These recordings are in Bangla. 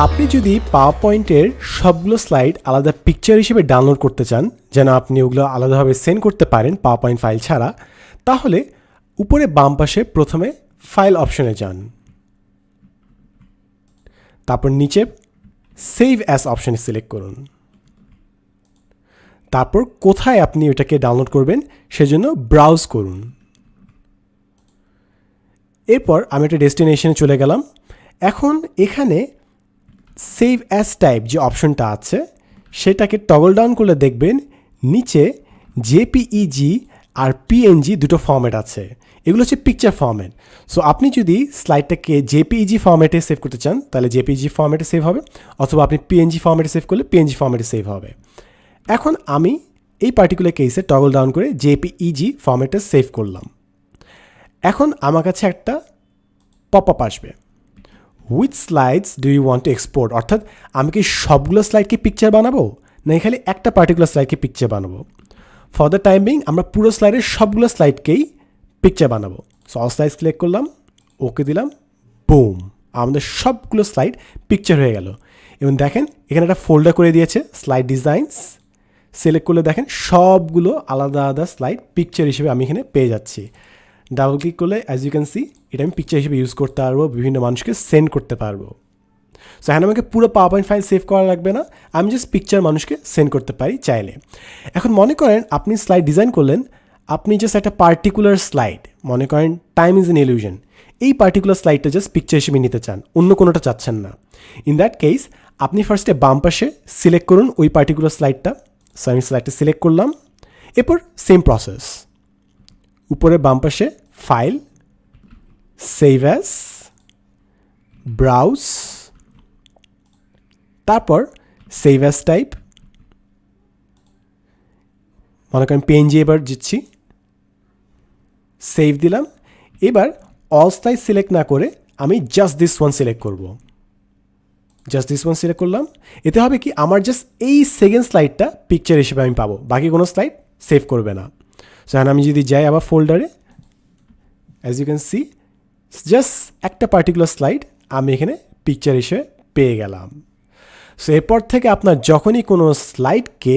আপনি যদি পাওয়ারপয়েন্টের সবগুলো স্লাইড আলাদা পিকচার হিসেবে ডাউনলোড করতে চান, যেন আপনি ওগুলো আলাদাভাবে সেন্ড করতে পারেন পাওয়ারপয়েন্ট ফাইল ছাড়া, তাহলে উপরে বাম পাশে প্রথমে ফাইল অপশনে যান, তারপর নিচে সেভ অ্যাজ অপশনে সিলেক্ট করুন। তারপর কোথায় আপনি এটাকে ডাউনলোড করবেন সেজন্য ব্রাউজ করুন। এরপর আমি একটা ডেস্টিনেশনে চলে গেলাম। এখন এখানে সেভ অ্যাজ টাইপ যে অপশনটা আছে সেটাকে টগল ডাউন করলে দেখবেন নিচে জেপিইজি আর পিএনজি দুটো ফরম্যাট আছে। এগুলো হচ্ছে পিকচার ফরম্যাট। সো আপনি যদি স্লাইডটাকে জেপিইজি ফরম্যাটে সেভ করতে চান তাহলে জেপিইজি ফরম্যাটে সেভ হবে, অথবা আপনি পিএনজি ফরম্যাটে সেভ করলে পিএনজি ফরম্যাটে সেভ হবে। এখন আমি এই পার্টিকুলার কেসে টগল ডাউন করে জেপিইজি ফরম্যাটে সেভ করলাম। এখন আমার কাছে একটা পপ আপ আসবে, with slides do you want to export, অর্থাৎ আমি কি সবগুলো স্লাইডকে পিকচার বানাবো না খালি একটা পার্টিকুলার স্লাইডকে পিকচার বানাবো। ফর দ্য টাইম বিং আমরা পুরো স্লাইডের সবগুলো স্লাইডকেই পিকচার বানাবো। সো অল স্লাইড সিলেক্ট করলাম, ওকে দিলাম, বুম, আমাদের সবগুলো স্লাইড পিকচার হয়ে গেল। এবং দেখেন এখানে একটা ফোল্ডার করে দিয়েছে স্লাইড ডিজাইনস। সিলেক্ট করলে দেখেন সবগুলো আলাদা আলাদা স্লাইড পিকচার হিসেবে আমি এখানে পেয়ে যাচ্ছি। ডাবল ক্লিক করলে অ্যাজ ইউ ক্যান সি এটা আমি পিকচার হিসেবে ইউজ করতে পারবো, বিভিন্ন মানুষকে সেন্ড করতে পারবো। সো এখানে আমাকে পুরো পাওয়ারপয়েন্ট ফাইল সেভ করা লাগবে না, আমি জাস্ট পিকচার মানুষকে সেন্ড করতে পারি চাইলে। এখন মনে করেন আপনি স্লাইড ডিজাইন করলেন, আপনি জাস্ট একটা পার্টিকুলার স্লাইড, মনে করেন টাইম ইজ এন ইলিউশন, এই পার্টিকুলার স্লাইডটা জাস্ট পিকচার হিসেবে নিতে চান, অন্য কোনোটা চাচ্ছেন না। ইন দ্যাট কেস আপনি ফার্স্টে বাম পাশে সিলেক্ট করুন ওই পার্টিকুলার স্লাইডটা। সো আমি স্লাইডটা সিলেক্ট করলাম। এরপর সেম প্রসেস, উপরে বাম পাশে ফাইল, সেভ অ্যাজ, ব্রাউজ, তারপর সেভ অ্যাজ টাইপ, মনে করেন পিএনজি এবার দিচ্ছি, সেভ দিলাম। এবার অল স্লাইড সিলেক্ট না করে আমি জাস্ট দিস ওয়ান সিলেক্ট করব। জাস্ট দিস ওয়ান সিলেক্ট করলাম। এতে হবে কি আমার জাস্ট এই সেকেন্ড স্লাইডটা পিকচার হিসেবে আমি পাবো, বাকি কোনো স্লাইড সেভ করবে না। সো এখন আমি যদি যাই আবার ফোল্ডারে, as you can see just একটা পার্টিকুলার স্লাইড আমি এখানে পিকচার হিসেবে পেয়ে গেলাম। সো এরপর থেকে আপনার যখনই কোনো স্লাইডকে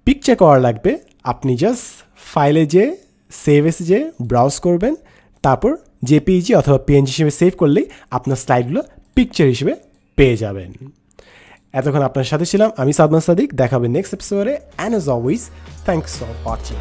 পিকচার করা লাগবে আপনি জাস্ট ফাইলে যে সেভ এসে যে ব্রাউজ করবেন, তারপর জেপিইজি অথবা পিএনজি হিসেবে সেভ করলেই আপনার স্লাইডগুলো পিকচার হিসেবে পেয়ে যাবেন। এতক্ষণ আপনার সাথে ছিলাম আমি সাদমান সাদিক। দেখা হবে নেক্সট এপিসোডে, and as always thanks for watching.